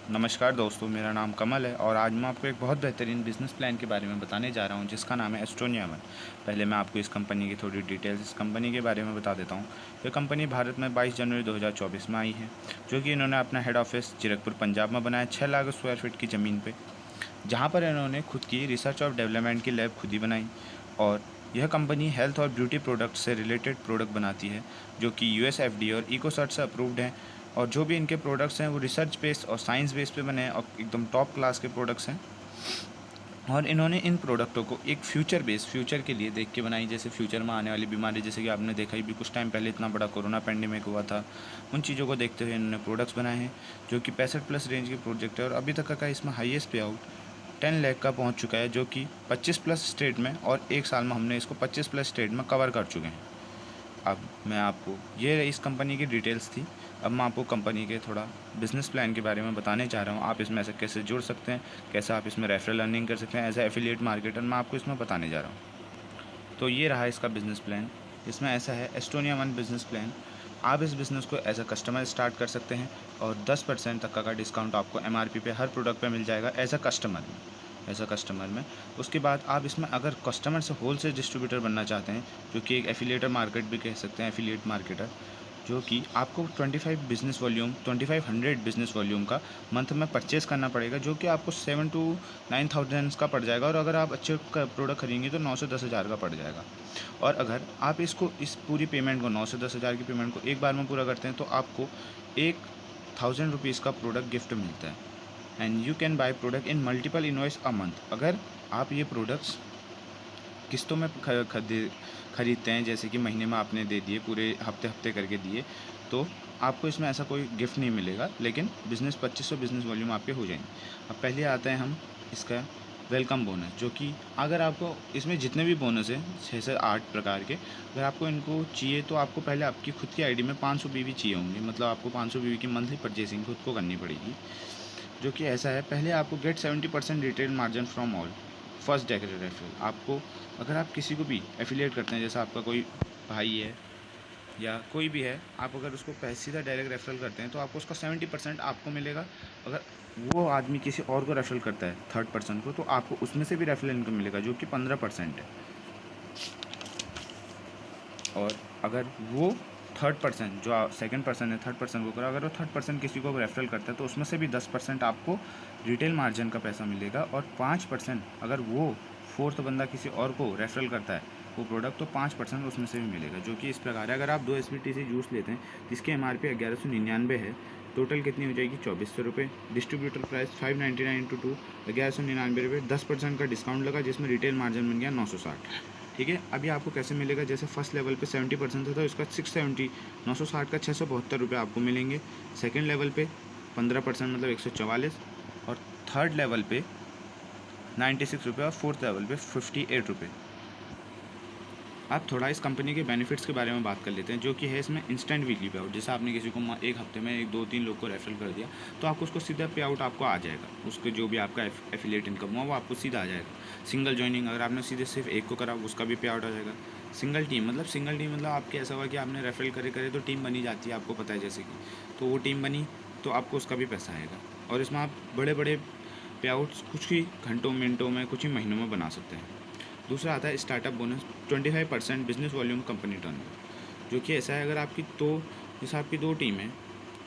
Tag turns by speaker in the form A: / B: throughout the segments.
A: नमस्कार दोस्तों, मेरा नाम कमल है और आज मैं आपको एक बहुत बेहतरीन बिज़नेस प्लान के बारे में बताने जा रहा हूं जिसका नाम है एस्टोनिया वन। पहले मैं आपको इस कंपनी की थोड़ी डिटेल्स इस कंपनी के बारे में बता देता हूं। ये कंपनी भारत में 22 जनवरी 2024 में आई है, जो कि इन्होंने अपना हेड ऑफिस जीरकपुर पंजाब में बनाया 6 लाख स्क्वायर फीट की ज़मीन पर, जहाँ पर इन्होंने खुद की रिसर्च और डेवलपमेंट की लैब खुद ही बनाई। और यह कंपनी हेल्थ और ब्यूटी प्रोडक्ट से रिलेटेड प्रोडक्ट बनाती है, जो कि यूएस एफडीए और इकोसर्ट से अप्रूव्ड हैं। और जो भी इनके प्रोडक्ट्स हैं वो रिसर्च बेस्ड और साइंस बेस पे बने हैं और एकदम टॉप क्लास के प्रोडक्ट्स हैं। और इन्होंने इन प्रोडक्टों को एक फ्यूचर के लिए देख के बनाई, जैसे फ्यूचर में आने वाली बीमारी, जैसे कि आपने देखा ही भी कुछ टाइम पहले इतना बड़ा कोरोना पैंडेमिक हुआ था, उन चीज़ों को देखते हुए इन्होंने प्रोडक्ट्स बनाए हैं, जो कि 65+ रेंज के प्रोजेक्ट है। और अभी तक का इसमें हाईएस्ट पे आउट 10 लाख का पहुंच चुका है, जो कि 25+ स्टेट में, और एक साल में हमने इसको 25+ स्टेट में कवर कर चुके हैं। अब मैं आपको, ये इस कंपनी की डिटेल्स थी। अब मैं आपको कंपनी के थोड़ा बिज़नेस प्लान के बारे में बताने चाह रहा हूँ। आप इसमें ऐसे कैसे जुड़ सकते हैं, कैसे आप इसमें रेफरल अर्निंग कर सकते हैं एज ए एफिलिएट मार्केटर, मैं आपको इसमें बताने जा रहा हूँ। तो ये रहा इसका बिज़नेस प्लान। इसमें ऐसा है एस्टोनिया वन बिज़नेस प्लान। आप इस बिज़नेस को एज अ कस्टमर स्टार्ट कर सकते हैं और 10% तक का डिस्काउंट आपको एमआरपी पे हर प्रोडक्ट पे मिल जाएगा एज अ कस्टमर में। उसके बाद आप इसमें अगर कस्टमर से होल सेल डिस्ट्रीब्यूटर बनना चाहते हैं, जो कि एक एफिलिएटर मार्केट भी कह सकते हैं, एफिलिएट मार्केटर, जो कि आपको 2500 बिज़नेस वॉल्यूम का मंथ में परचेज़ करना पड़ेगा, जो कि आपको 7 to 9 थाउजेंड्स का पड़ जाएगा। और अगर आप अच्छे प्रोडक्ट खरीदेंगे तो 9 से 10 हज़ार का पड़ जाएगा। और अगर आप इस पूरी पेमेंट को, 9 से 10 हज़ार की पेमेंट को एक बार में पूरा करते हैं, तो आपको 1,000 रुपीज़ का प्रोडक्ट गिफ्ट मिलता है। And you can by product in multiple invoice a month. अगर आप ये प्रोडक्ट्स किस्तों में खरीदते हैं, जैसे कि महीने में आपने दे दिए, पूरे हफ्ते करके दिए, तो आपको इसमें ऐसा कोई गिफ्ट नहीं मिलेगा, लेकिन 2500 बिज़नेस वॉल्यूम आपके हो जाएंगे। अब पहले आते हैं हम इसका वेलकम बोनस, जो कि अगर आपको इसमें जितने भी बोनस हैं 6 से 8 प्रकार के, अगर आपको इनको चाहिए तो आपको पहले आपकी खुद की आईडी में 500 बीवी चाहिए होंगे। मतलब आपको 500 बीवी की मंथली परचेसिंग खुद को करनी पड़ेगी, जो कि ऐसा है। पहले आपको get 70% retail margin from all first direct referral. आपको, अगर आप किसी को भी एफिलिएट करते हैं, जैसा आपका कोई भाई है या कोई भी है, आप अगर उसको सीधा डायरेक्ट रेफरल करते हैं तो आपको उसका 70% आपको मिलेगा। अगर वो आदमी किसी और को रेफरल करता है, थर्ड पर्सन को, तो आपको उसमें से भी रेफरल इनकम मिलेगा, जो कि 15% है। और अगर वो थर्ड पर्सन, जो सेकंड पर्सन है, थर्ड पर्सन को करा, अगर वो थर्ड पर्सन किसी को रेफरल करता है तो उसमें से भी 10% आपको रिटेल मार्जिन का पैसा मिलेगा। और 5% अगर वो फोर्थ बंदा किसी और को रेफरल करता है वो प्रोडक्ट, तो 5% उसमें से भी मिलेगा, जो कि इस प्रकार है। अगर आप 2 SPTC जूस लेते हैं जिसके MRP 1199 है, टोटल कितनी हो जाएगी 2400 रुपये। डिस्ट्रीब्यूटर प्राइस 599 × 2 1199 रुपये। 10% का डिस्काउंट लगा, जिसमें रिटेल मार्जिन बन गया 960। ठीक है। अभी आपको कैसे मिलेगा, जैसे फर्स्ट लेवल पे 70% था तो इसका 670, 960 का 672 रुपये आपको मिलेंगे। सेकंड लेवल पे 15% मतलब 144, और थर्ड लेवल पे 96 रुपये, और फोर्थ लेवल पे 58 रुपये। अब थोड़ा इस कंपनी के बेनिफिट्स के बारे में बात कर लेते हैं, जो कि है इसमें इंस्टेंट वीकली पे आउट। जैसे आपने किसी को एक हफ्ते में 1-2-3 लोग को रेफरल कर दिया, तो आपको उसको सीधा पे आउट आपको आ जाएगा। उसके जो भी आपका एफिलिएट इनकम हुआ वो आपको सीधा आ जाएगा। सिंगल ज्वाइनिंग, अगर आपने सीधे सिर्फ एक को करा, उसका भी पे आउट आ जाएगा। सिंगल टीम मतलब आपके ऐसा हुआ कि आपने रेफरल करे तो टीम बनी जाती है, आपको पता है, जैसे कि, तो वो टीम बनी तो आपको उसका भी पैसा आएगा। और इसमें आप बड़े बड़े पे आउट्स कुछ ही घंटों मिनटों में, कुछ ही महीनों में बना सकते हैं। दूसरा आता है startup bonus, 25% business volume company turnover, जो कि ऐसा है। अगर आपकी जैसे आपकी 2 टीम है,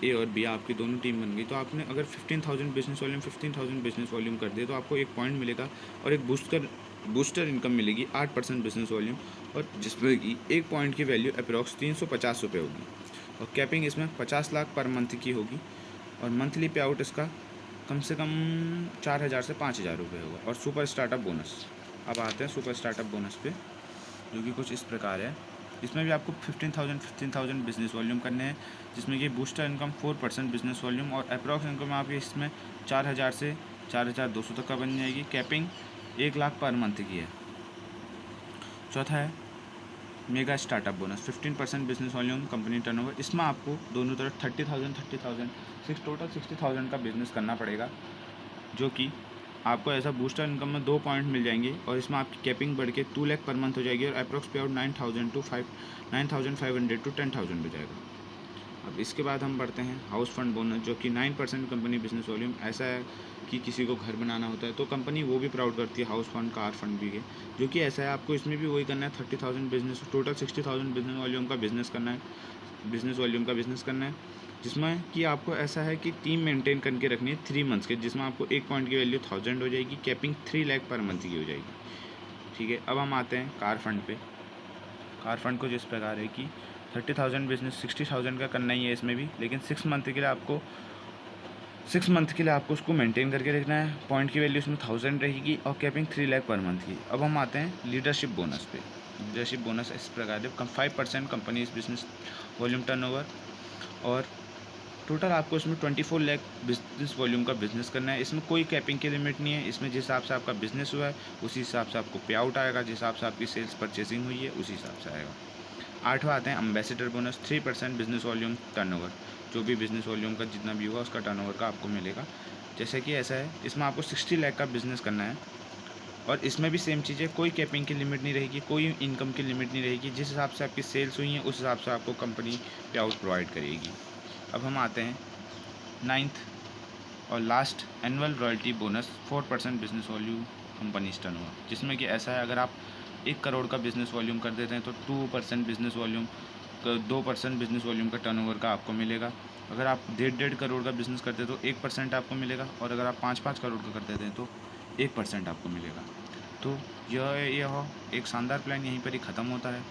A: ए और बी, आपकी दोनों टीम बन गई, तो आपने अगर 15,000 बिजनेस वॉल्यूम कर दिए तो आपको 1 पॉइंट मिलेगा और एक बूस्टर इनकम मिलेगी 8% बिजनेस वॉल्यूम, और जिसमें कि 1 पॉइंट की वैल्यू अप्रॉक्स 350 रुपये होगी। और कैपिंग इसमें 50 लाख पर मंथ की होगी। और मंथली पे आउट इसका कम से कम 4,000 से 5,000 रुपये होगा। और सुपर स्टार्टअप बोनस, अब आते हैं सुपर स्टार्टअप बोनस पे, जो कि कुछ इस प्रकार है। इसमें भी आपको 15,000 बिजनेस वॉल्यूम करने हैं, जिसमें कि बूस्टर इनकम 4% बिजनेस वॉल्यूम, और अप्रॉक्स इनकम आपकी इसमें 4,000 से 4,200 तक का बन जाएगी। कैपिंग 1 लाख पर मंथ की है। चौथा है mega startup bonus, 15% business volume company turnover. इसमें आपको दोनों तरफ 30,000 टोटल 60,000 का बिजनेस करना पड़ेगा, जो कि आपको ऐसा बूस्टर इनकम में 2 पॉइंट मिल जाएंगे। और इसमें आपकी कैपिंग बढ़ के 2 लाख पर मंथ हो जाएगी, और अप्रॉक्स पे आउट 9,500 टू 10,000 हो जाएगा। अब इसके बाद हम बढ़ते हैं हाउस फंड बोनस, जो कि 9% कंपनी बिजनेस वॉल्यूम। ऐसा है कि किसी को घर बनाना होता है तो कंपनी वो भी प्राउड करती है, हाउस फंड, कार फंड भी है, जो कि ऐसा है आपको इसमें भी वही करना है। 30,000 बिजनेस, टोटल 60,000 बिजनेस वॉल्यूम का बिज़नेस करना है, जिसमें कि आपको ऐसा है कि टीम मेंटेन करके रखनी है 3 मंथ्स के, जिसमें आपको 1 पॉइंट की वैल्यू 1000 हो जाएगी, कैपिंग 3 लाख पर मंथ की हो जाएगी। ठीक है, अब हम आते हैं कार फंड पे। कार फंड को जिस प्रकार है कि 30,000 बिजनेस 60,000 का करना ही है इसमें भी, लेकिन 6 मंथ के लिए आपको उसको मेंटेन करके रखना है। पॉइंट की वैल्यू उसमें 1000 रहेगी और कैपिंग 3 लाख पर मंथ की। अब हम आते हैं लीडरशिप बोनस पे। लीडरशिप बोनस इस प्रकार है, 5% कंपनी इस बिजनेस वॉल्यूम टर्नओवर, और टोटल आपको इसमें 24 लाख बिजनेस वॉल्यूम का बिज़नेस करना है। इसमें कोई कैपिंग की लिमिट नहीं है, इसमें जिस हिसाब से आपका बिजनेस हुआ है उसी हिसाब से आपको पे आउट आएगा, जिस हिसाब से आपकी सेल्स परचेसिंग हुई है उसी हिसाब से आएगा। 8वां आते हैं ambassador bonus, 3% business volume turnover, जो भी बिजनेस वॉल्यूम का जितना भी होगा उसका टर्नओवर का आपको मिलेगा। जैसे कि ऐसा है, इसमें आपको 60 लाख का बिज़नेस करना है और इसमें भी सेम चीज़ है, कोई कैपिंग की लिमिट नहीं रहेगी, कोई इनकम की लिमिट नहीं रहेगी, जिस हिसाब से आपकी सेल्स हुई हैं उस हिसाब से आपको कंपनी पे आउट प्रोवाइड करेगी। अब हम आते हैं 9th और last, annual royalty bonus, 4% business volume company turnover, जिसमें कि ऐसा है, अगर आप 1 करोड़ का बिज़नेस वॉल्यूम कर देते हैं तो 2% बिजनेस वॉल्यूम, 2% बिजनेस वॉल्यूम का टर्नओवर का आपको मिलेगा। अगर आप 1.5 करोड़ का बिज़नेस करते हैं तो 1% आपको मिलेगा, और अगर आप 5-5 करोड़ का कर देते हैं तो 1% आपको मिलेगा। तो यह एक शानदार प्लान यहीं पर ही ख़त्म होता है।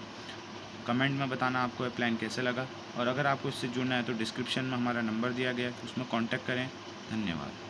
A: कमेंट में बताना आपको ये प्लान कैसे लगा, और अगर आपको इससे जुड़ना है तो डिस्क्रिप्शन में हमारा नंबर दिया गया है, उसमें कांटेक्ट करें। धन्यवाद।